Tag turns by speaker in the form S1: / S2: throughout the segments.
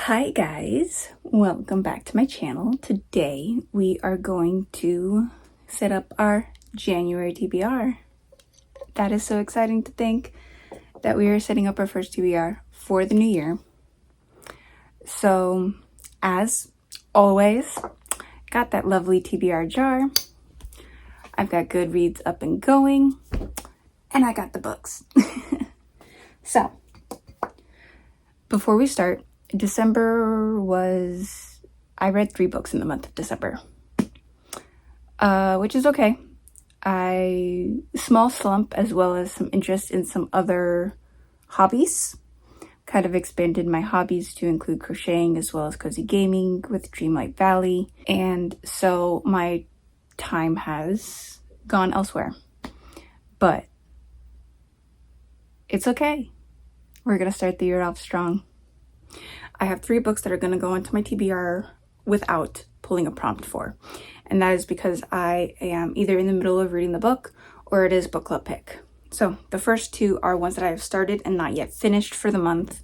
S1: Hi guys, welcome back to my channel. Today we are going to set up our January TBR. That is so exciting to think that we are setting up our first TBR for the new year. So as always, got that lovely TBR jar. I've got Goodreads up and going, and I got the books. So before we start, I read 3 books in the month of December, which is okay. Small slump, as well as some interest in some other hobbies. Kind of expanded my hobbies to include crocheting as well as cozy gaming with Dreamlight Valley. And so my time has gone elsewhere, but it's okay. We're going to start the year off strong. I have 3 books that are going to go into my TBR without pulling a prompt for. And that is because I am either in the middle of reading the book or it is book club pick. So the first 2 are ones that I have started and not yet finished for the month.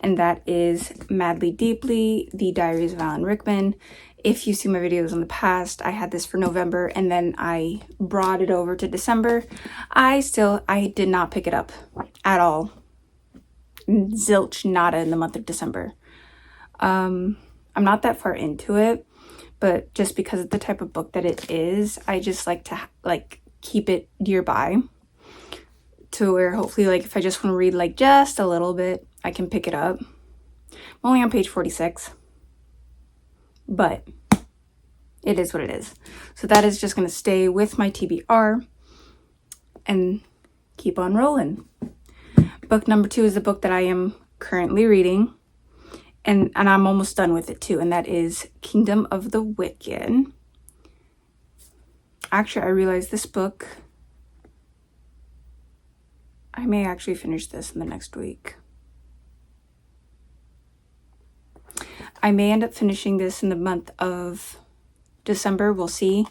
S1: And that is Madly Deeply, The Diaries of Alan Rickman. If you see my videos in the past, I had this for November and then I brought it over to December. I did not pick it up at all. Zilch nada in the month of December. I'm not that far into it, but just because of the type of book that it is, I just like to keep it nearby to where hopefully if I just want to read just a little bit, I can pick it up. I'm only on page 46, but it is what it is. So that is just going to stay with my TBR and keep on rolling. Book number 2 is the book that I am currently reading, and I'm almost done with it too, and that is Kingdom of the Wicked. Actually, I realized this book, I may actually finish this in the next week. I may end up finishing this in the month of December, we'll see.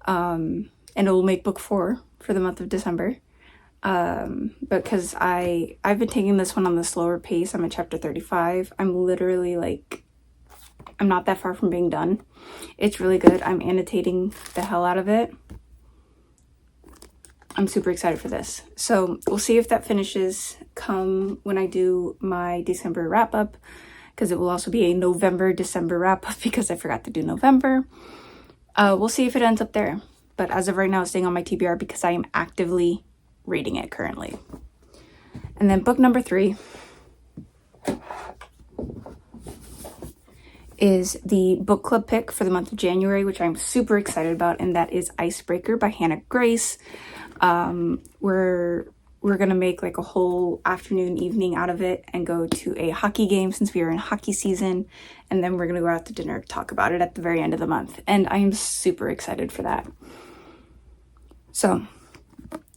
S1: And it will make book 4 for the month of December. Because I've been taking this one on the slower pace. I'm at chapter 35. I'm literally I'm not that far from being done. It's really good. I'm annotating the hell out of it. I'm super excited for this. So we'll see if that finishes come when I do my December wrap up, because it will also be a November-December wrap up because I forgot to do November. We'll see if it ends up there. But as of right now, it's staying on my TBR because I am actively reading it currently. And then book number 3 is the book club pick for the month of January, which I'm super excited about, and that is Icebreaker by Hannah Grace. We're gonna make a whole afternoon, evening out of it and go to a hockey game since we are in hockey season, and then we're gonna go out to dinner, talk about it at the very end of the month, and I am super excited for that. So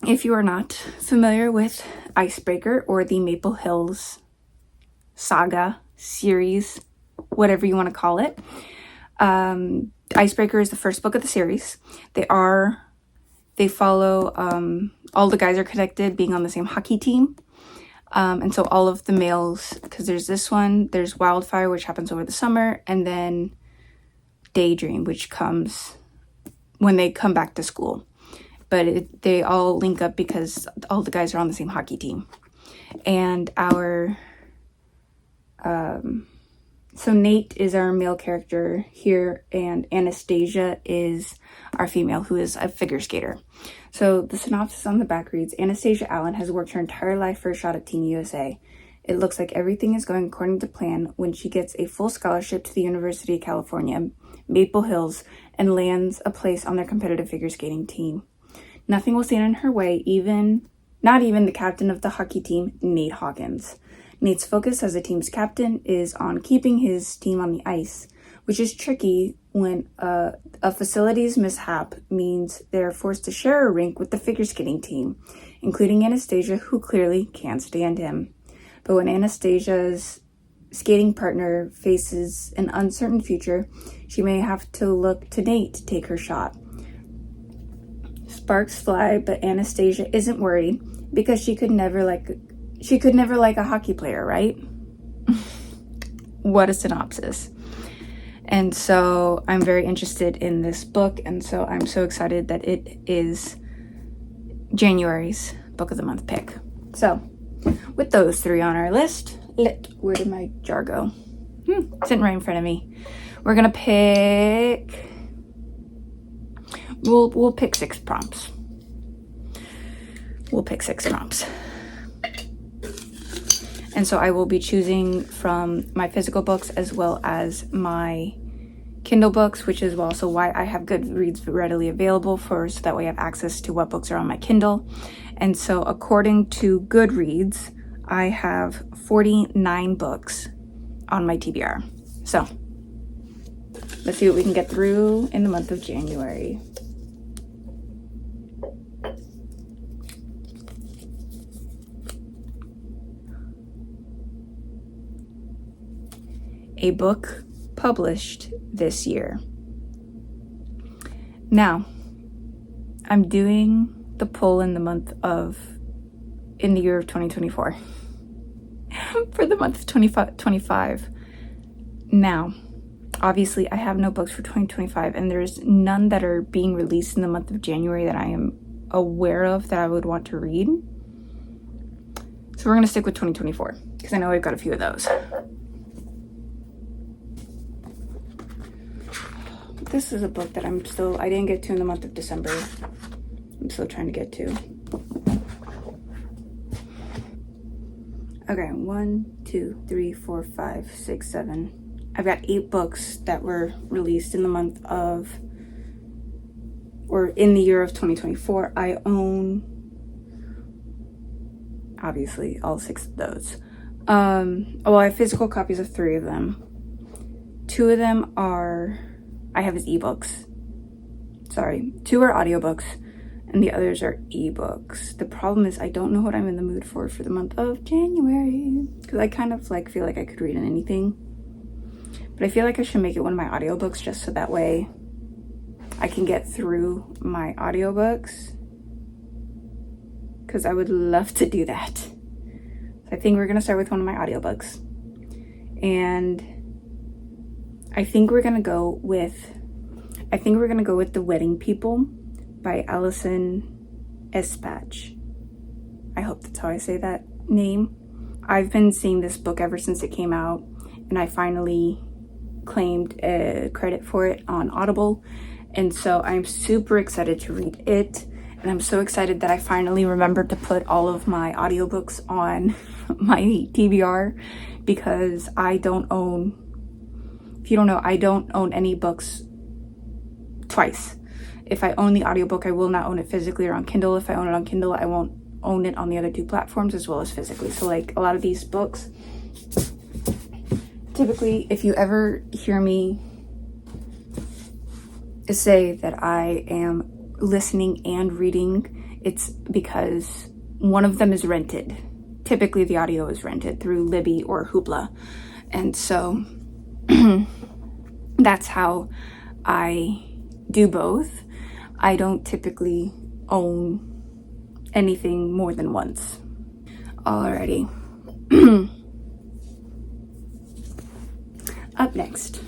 S1: if you are not familiar with Icebreaker or the Maple Hills saga series, whatever you want to call it, Icebreaker is the first book of the series. They follow, all the guys are connected, being on the same hockey team. And so all of the males, because there's this one, there's Wildfire, which happens over the summer, and then Daydream, which comes when they come back to school. But they all link up because all the guys are on the same hockey team. And so Nate is our male character here, and Anastasia is our female, who is a figure skater. So the synopsis on the back reads, Anastasia Allen has worked her entire life for a shot at Team USA. It looks like everything is going according to plan when she gets a full scholarship to the University of California, Maple Hills, and lands a place on their competitive figure skating team. Nothing will stand in her way, not even the captain of the hockey team, Nate Hawkins. Nate's focus as a team's captain is on keeping his team on the ice, which is tricky when a facilities mishap means they're forced to share a rink with the figure skating team, including Anastasia, who clearly can't stand him. But when Anastasia's skating partner faces an uncertain future, she may have to look to Nate to take her shot. Sparks fly, but Anastasia isn't worried because she could never like a hockey player, right? what a synopsis. And so I'm very interested in this book, and so I'm so excited that it is January's book of the month pick. So with those three on our list, where did my jar go? Sitting right in front of me. We're gonna pick, we'll pick 6 prompts. We'll pick 6 prompts. And so I will be choosing from my physical books as well as my Kindle books, which is also why I have Goodreads readily available so that way I have access to what books are on my Kindle. And so according to Goodreads, I have 49 books on my TBR. So let's see what we can get through in the month of January. A book published this year. Now, I'm doing the poll in the year of 2024 for the month of 2025. Now, obviously I have no books for 2025, and there's none that are being released in the month of January that I am aware of that I would want to read. So we're gonna stick with 2024 because I know I've got a few of those. This is a book that I didn't get to in the month of December. I'm still trying to get to. Okay, 1, 2, 3, 4, 5, 6, 7. I've got 8 books that were released in the month of, or in the year of 2024. I own, obviously, all 6 of those. Well, I have physical copies of 3 of them. 2 of them I have as ebooks. Sorry, 2 are audiobooks, and the others are ebooks. The problem is I don't know what I'm in the mood for the month of January, because I kind of feel like I could read anything. But I feel like I should make it one of my audiobooks just so that way I can get through my audiobooks, because I would love to do that. So I think we're gonna start with one of my audiobooks. And I think we're gonna go with The Wedding People by Alison Espach. I hope that's how I say that name. I've been seeing this book ever since it came out, and I finally claimed credit for it on Audible. And so I'm super excited to read it. And I'm so excited that I finally remembered to put all of my audiobooks on my TBR, because I don't own, if you don't know, I don't own any books twice. If I own the audiobook, I will not own it physically or on Kindle. If I own it on Kindle, I won't own it on the other 2 platforms as well as physically. So a lot of these books, typically, if you ever hear me say that I am listening and reading, it's because one of them is rented. Typically the audio is rented through Libby or Hoopla. And so that's how I do both. I don't typically own anything more than once. Alrighty. Up next.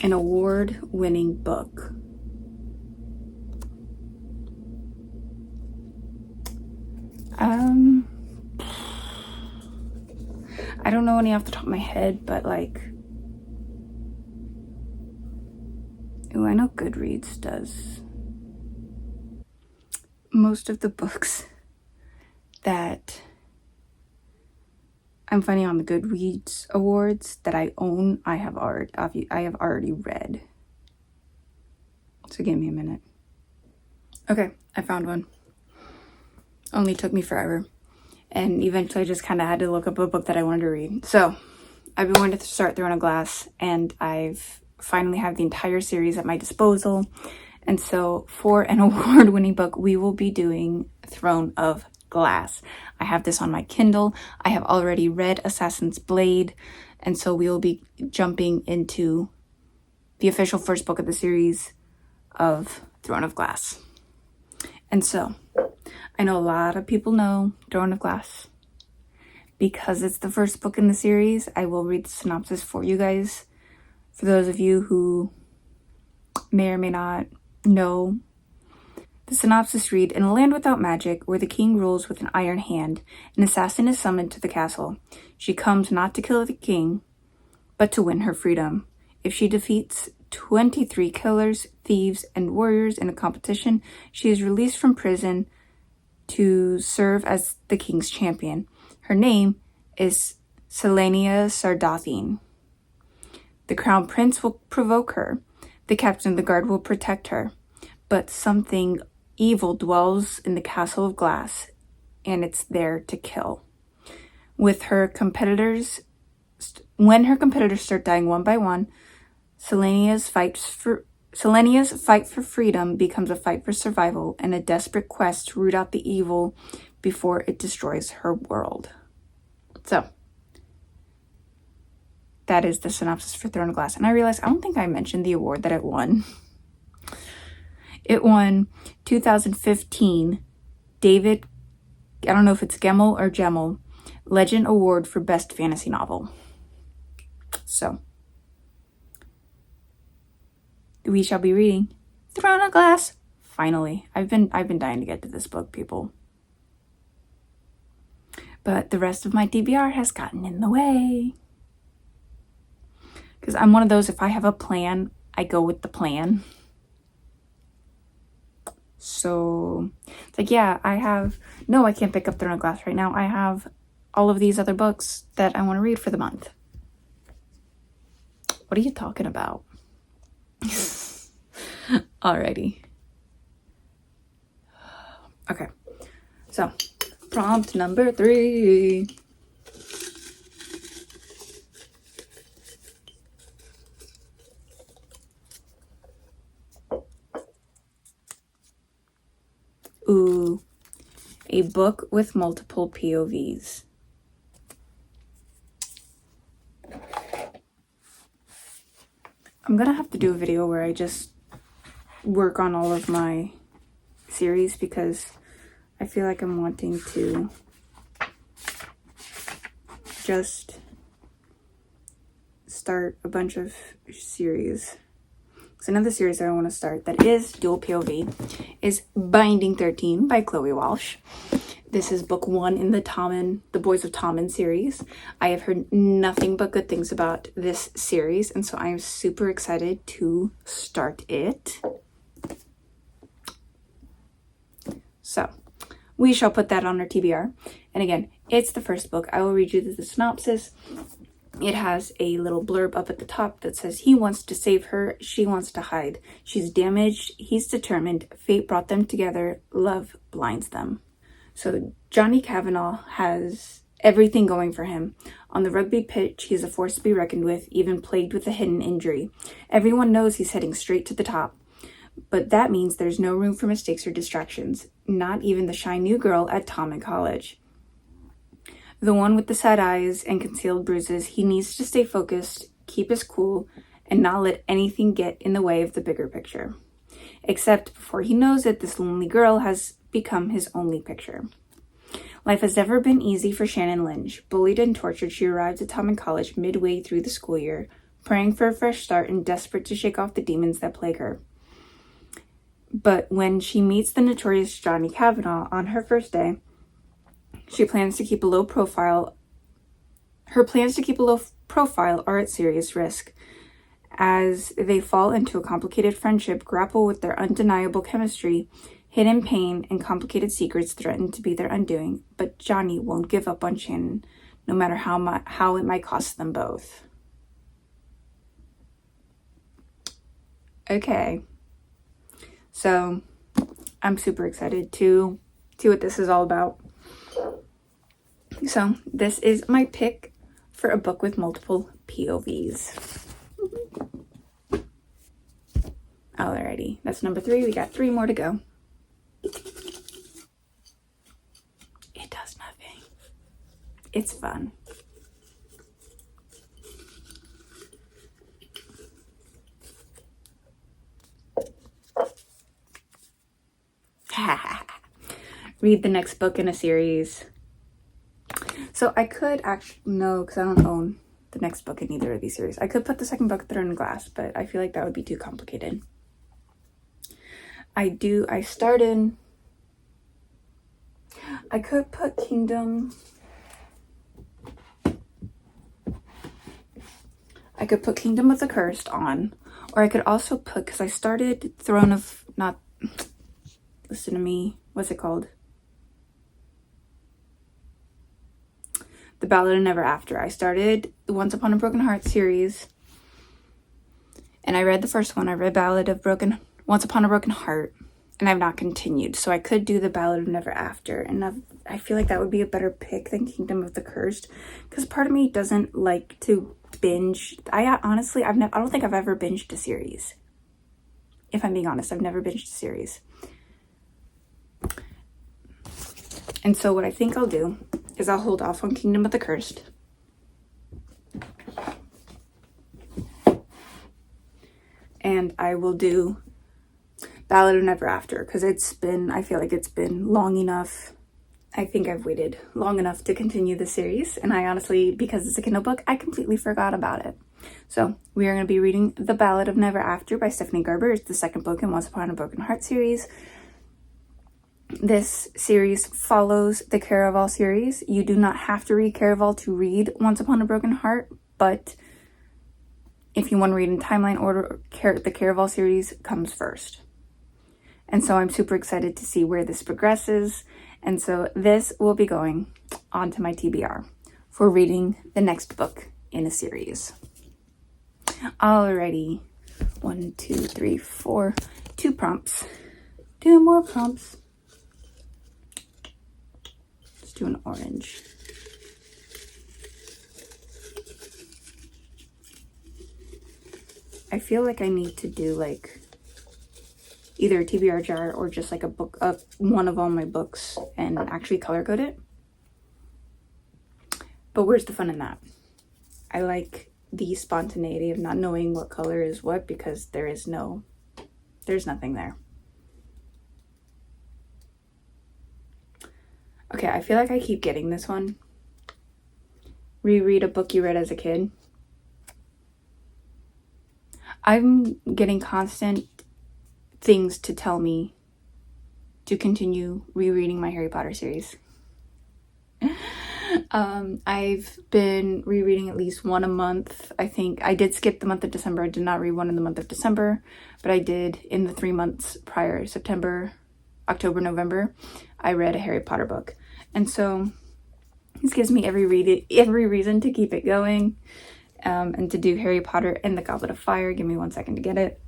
S1: An award-winning book. I don't know any off the top of my head, but ooh, I know Goodreads does. Most of the books that I'm finding on the Goodreads awards that I own, I have already read. So give me a minute. Okay, I found one. Only took me forever. And eventually I just kind of had to look up a book that I wanted to read. So I've been wanting to start Throne of Glass, and I've finally have the entire series at my disposal. And so for an award-winning book, we will be doing Throne of Glass. I have this on my Kindle. I have already read Assassin's Blade, and so we will be jumping into the official first book of the series of Throne of Glass. And so, I know a lot of people know Throne of Glass. Because it's the first book in the series, I will read the synopsis for you guys. For those of you who may or may not know, the synopsis read, in a land without magic, where the king rules with an iron hand, an assassin is summoned to the castle. She comes not to kill the king, but to win her freedom. If she defeats 23 killers, thieves, and warriors in a competition, she is released from prison to serve as the king's champion. Her name is Selenia Sardathine. The crown prince will provoke her. The captain of the guard will protect her. But something evil dwells in the castle of glass, and it's there to kill. When her competitors start dying one by one, Selenia's fight for freedom becomes a fight for survival and a desperate quest to root out the evil before it destroys her world. So, that is the synopsis for Throne of Glass. And I realized I don't think I mentioned the award that it won. It won 2015 David, I don't know if it's Gemmell or Gemmell, Legend Award for Best Fantasy Novel. So, we shall be reading Throne of Glass. Finally, I've been dying to get to this book, people. But the rest of my TBR has gotten in the way. Because I'm one of those, if I have a plan, I go with the plan. So, it's like, yeah, I can't pick up Throne of Glass right now. I have all of these other books that I want to read for the month. What are you talking about? Alrighty. Okay. So, prompt number 3. Ooh, a book with multiple POVs. I'm gonna have to do a video where I just work on all of my series because I feel like I'm wanting to just start a bunch of series. So another series that I want to start that is dual POV is Binding 13 by Chloe Walsh. This is book 1 in the Boys of Tommen series. I have heard nothing but good things about this series, and so I am super excited to start it. So, we shall put that on our TBR. And again, it's the first book. I will read you the synopsis. It has a little blurb up at the top that says, he wants to save her, she wants to hide. She's damaged, he's determined, fate brought them together, love blinds them. So Johnny Kavanagh has everything going for him. On the rugby pitch, he's a force to be reckoned with, even plagued with a hidden injury. Everyone knows he's heading straight to the top. But that means there's no room for mistakes or distractions, not even the shy new girl at Tommen College. The one with the sad eyes and concealed bruises, he needs to stay focused, keep his cool, and not let anything get in the way of the bigger picture. Except before he knows it, this lonely girl has become his only picture. Life has never been easy for Shannon Lynch. Bullied and tortured, she arrived at Tommen College midway through the school year, praying for a fresh start and desperate to shake off the demons that plague her. But when she meets the notorious Johnny Kavanagh on her first day, she plans to keep a low profile. Her plans to keep a low profile are at serious risk. As they fall into a complicated friendship, grapple with their undeniable chemistry, hidden pain and complicated secrets threaten to be their undoing. But Johnny won't give up on Shannon, no matter how it might cost them both. Okay. So, I'm super excited to see what this is all about. So, this is my pick for a book with multiple POVs. Alrighty, that's number 3. We got 3 more to go. It does nothing. It's fun. read the next book in a series. So I could actually, no, because I don't own the next book in either of these series. I could put the second book, Throne and Glass, but I feel like that would be too complicated. I could put Kingdom. I could put Kingdom of the Cursed on, or I could also put, because I started Throne of, not, listen to me, what's it called? The Ballad of Never After. I started the Once Upon a Broken Heart series, and I read the first one. I read Once Upon a Broken Heart, and I've not continued. So I could do the Ballad of Never After, and I feel like that would be a better pick than Kingdom of the Cursed, because part of me doesn't like to binge. I don't think I've ever binged a series. If I'm being honest, I've never binged a series. And so what I think I'll do is I'll hold off on Kingdom of the Cursed. And I will do Ballad of Never After, because I feel like it's been long enough. I think I've waited long enough to continue the series, and I honestly, because it's a Kindle book, I completely forgot about it. So we are going to be reading The Ballad of Never After by Stephanie Gerber. It's the second book in Once Upon a Broken Heart series. This series follows the Caraval series. You do not have to read Caraval to read Once Upon a Broken Heart, but if you want to read in timeline order, the Caraval series comes first. And so I'm super excited to see where this progresses. And so this will be going onto my TBR for reading the next book in a series. Alrighty. 1, 2, 3, 4. 2 prompts. 2 more prompts. Let's do an orange. I feel like I need to do like either a TBR jar or just like a book of one of all my books and actually color code it. But where's the fun in that? I like the spontaneity of not knowing what color is what, because there's nothing there. Okay, I feel like I keep getting this one. Reread a book you read as a kid. I'm getting constant things to tell me to continue rereading my Harry Potter series. I've been rereading at least one a month. I think I did skip the month of December. I did not read one in the month of December, but I did in the 3 months prior, September, October, November, I read a Harry Potter book. And so this gives me every reason to keep it going, and to do Harry Potter and the Goblet of Fire. Give me 1 second to get it.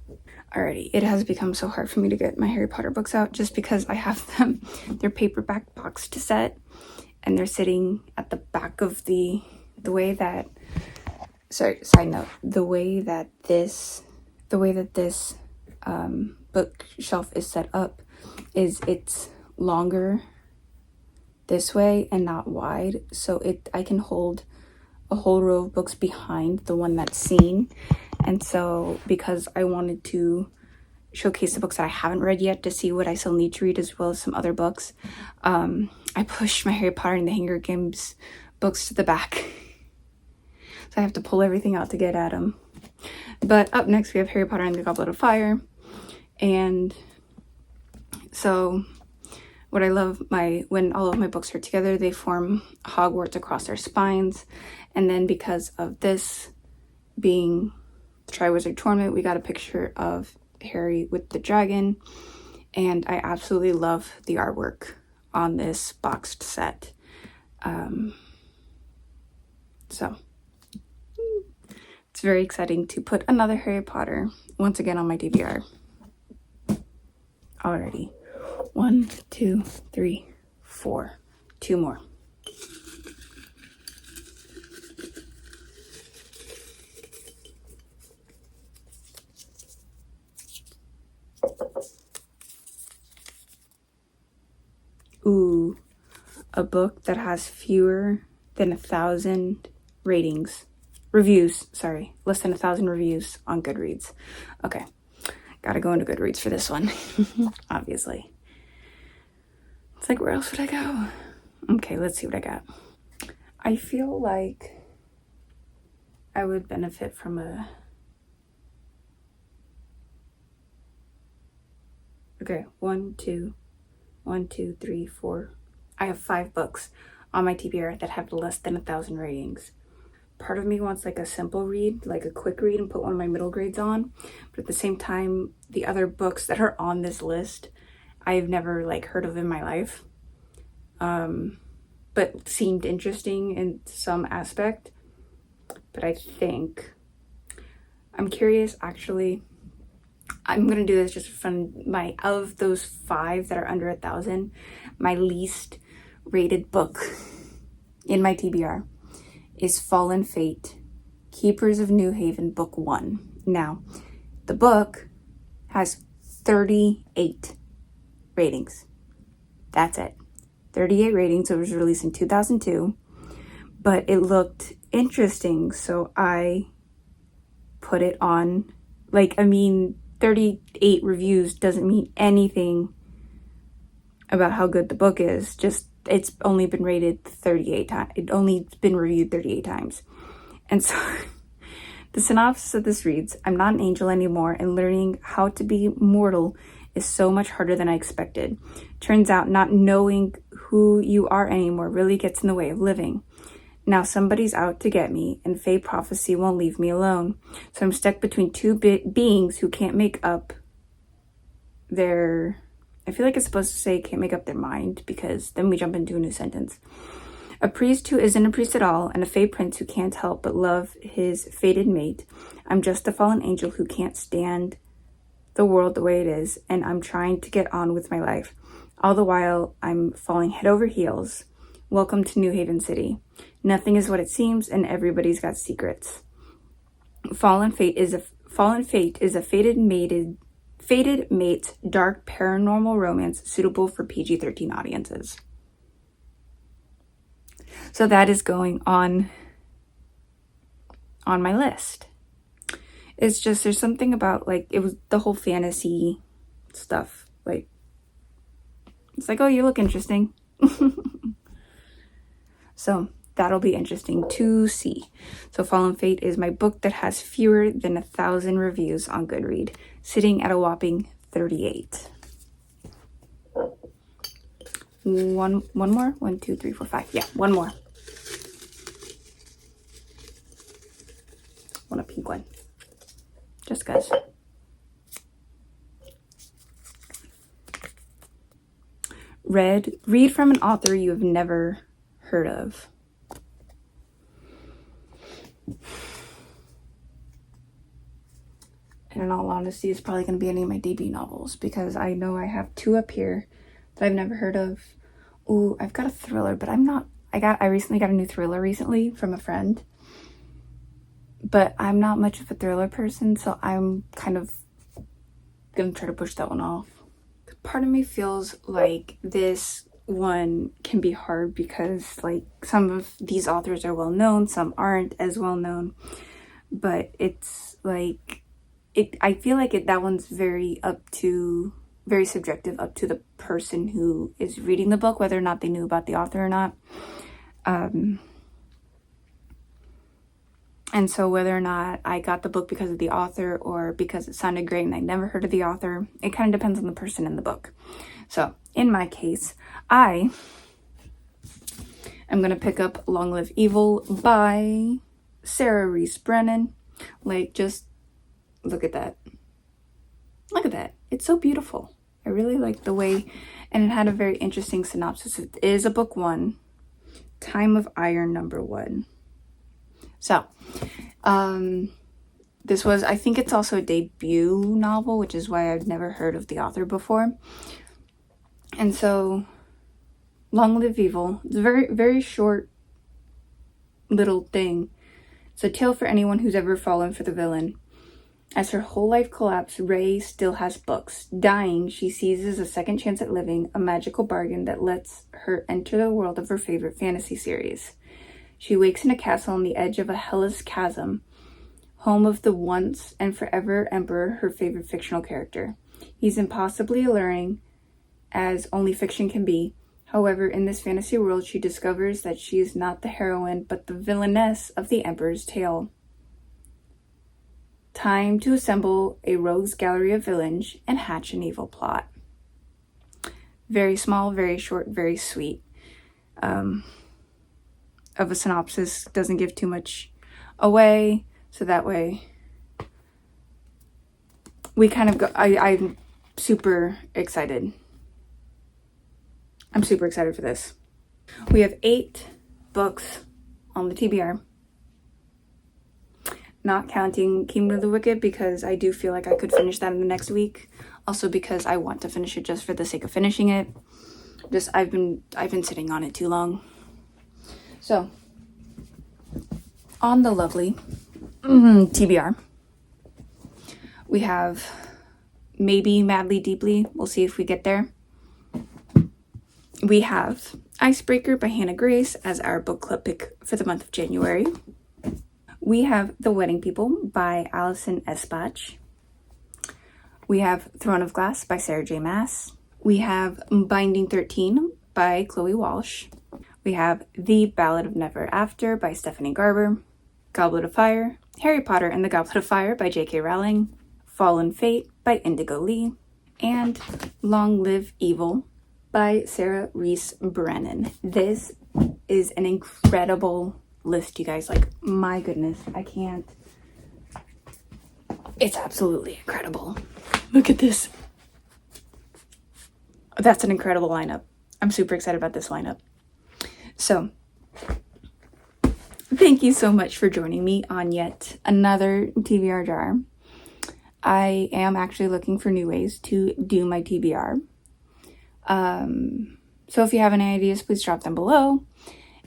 S1: Alrighty, it has become so hard for me to get my Harry Potter books out just because I have them, they're paperback boxed set, and they're sitting at the back of the way that, sorry, side note, the way that this bookshelf is set up is it's longer this way and not wide, so I can hold a whole row of books behind the one that's seen. And so because I wanted to showcase the books that I haven't read yet to see what I still need to read, as well as some other books, I pushed my Harry Potter and the Hunger Games books to the back. So I have to pull everything out to get at them. But up next we have Harry Potter and the Goblet of Fire. And so what I love, when all of my books are together, they form Hogwarts across their spines. And then because of this being the Triwizard Tournament, we got a picture of Harry with the dragon, and I absolutely love the artwork on this boxed set. So it's very exciting to put another Harry Potter once again on my TBR. Alrighty, 1, 2, 3, 4, 2 more. Ooh, a book that has fewer than 1,000 less than 1,000 reviews on Goodreads. Okay, gotta go into Goodreads for this one, obviously. It's like, where else would I go? Okay, let's see what I got. I feel like I would benefit from okay, 1, 2, 1, 2, 3, 4. I have 5 books on my TBR that have less than 1,000 ratings. Part of me wants like a simple read, like a quick read, and put one of my middle grades on. But at the same time, the other books that are on this list, I've never like heard of in my life. But seemed interesting in some aspect. But I think I'm curious, actually. I'm gonna do this just for fun. Of those 5 that are under 1,000, my least rated book in my TBR is Fallen Fate, Keepers of New Haven, Book 1. Now, the book has 38 ratings. That's it. 38 ratings. It was released in 2002, but it looked interesting, so I put it on. 38 reviews doesn't mean anything about how good the book is. Just, it's only been rated 38 times. It's only been reviewed 38 times. And so the synopsis of this reads, I'm not an angel anymore, and learning how to be mortal is so much harder than I expected. Turns out not knowing who you are anymore really gets in the way of living. Now somebody's out to get me, and Fae prophecy won't leave me alone. So I'm stuck between 2 beings who can't make up their... I feel like it's supposed to say can't make up their mind, because then we jump into a new sentence. A priest who isn't a priest at all, and a Fae prince who can't help but love his fated mate. I'm just a fallen angel who can't stand the world the way it is, and I'm trying to get on with my life. All the while, I'm falling head over heels. Welcome to New Haven City. Nothing is what it seems, and everybody's got secrets. Fallen Fate is a fated mate's dark paranormal romance suitable for PG-13 audiences. So that is going on my list. It's just, there's something about, like, it was the whole fantasy stuff. Like, it's like, oh, you look interesting. So that'll be interesting to see. So Fallen Fate is my book that has fewer than 1,000 reviews on Goodreads, sitting at a whopping 38. One more? 1, 2, 3, 4, 5. Yeah, one more. Want a pink one. Just guys. Read from an author you have never heard of. And in all honesty, it's probably going to be any of my debut novels, because I know I have 2 up here that I've never heard of. Ooh, I've got a thriller, but I recently got a new thriller recently from a friend. But I'm not much of a thriller person, so I'm kind of going to try to push that one off. Part of me feels like this one can be hard because, like, some of these authors are well known, some aren't as well known. But it's like, I feel like that one's very subjective, up to the person who is reading the book, whether or not they knew about the author or not. And so whether or not I got the book because of the author or because it sounded great and I never heard of the author, it kind of depends on the person in the book. So in my case, I am going to pick up Long Live Evil by Sarah Reese Brennan. Like, just look at that. Look at that. It's so beautiful. I really like the way, and it had a very interesting synopsis. It is a book 1, Time of Iron #1. So, this was, I think it's also a debut novel, which is why I've never heard of the author before. And so, Long Live Evil, it's a very, very short little thing. It's a tale for anyone who's ever fallen for the villain. As her whole life collapsed, Ray still has books. Dying, she seizes a second chance at living, a magical bargain that lets her enter the world of her favorite fantasy series. She wakes in a castle on the edge of a hellish chasm, home of the once and forever Emperor, her favorite fictional character. He's impossibly alluring, as only fiction can be, However, in this fantasy world, she discovers that she is not the heroine, but the villainess of the Emperor's Tale. Time to assemble a rogues gallery of villains and hatch an evil plot. Very small, very short, very sweet. Of a synopsis, doesn't give too much away, so that way we kind of go. I'm super excited. I'm super excited for this. We have 8 books on the TBR. Not counting Kingdom of the Wicked, because I do feel like I could finish that in the next week. Also because I want to finish it just for the sake of finishing it. I've been sitting on it too long. So, on the lovely TBR, we have maybe Madly Deeply. We'll see if we get there. We have Icebreaker by Hannah Grace as our book club pick for the month of January. We have The Wedding People by Alison Espach. We have Throne of Glass by Sarah J. Maas. We have Binding 13 by Chloe Walsh. We have The Ballad of Never After by Stephanie Garber. Goblet of Fire, Harry Potter and the Goblet of Fire by J.K. Rowling. Fallen Fate by Indigo Lee. And Long Live Evil by Sarah Reese Brennan. This is an incredible list, you guys. Like, my goodness, I can't. It's absolutely incredible. Look at this. That's an incredible lineup. I'm super excited about this lineup. So, thank you so much for joining me on yet another TBR jar. I am actually looking for new ways to do my TBR. So if you have any ideas, please drop them below.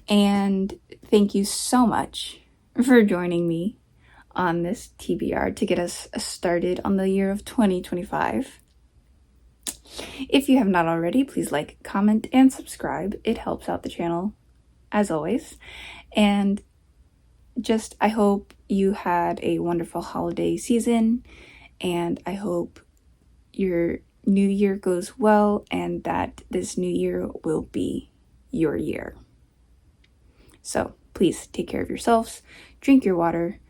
S1: And thank you so much for joining me on this TBR to get us started on the year of 2025. If you have not already, please like, comment, and subscribe. It helps out the channel, as always. And just, I hope you had a wonderful holiday season, and I hope your new year goes well and that this new year will be your year. So please take care of yourselves, drink your water,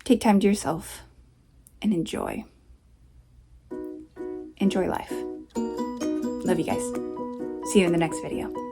S1: take time to yourself, and enjoy. Enjoy life. Love you guys. See you in the next video.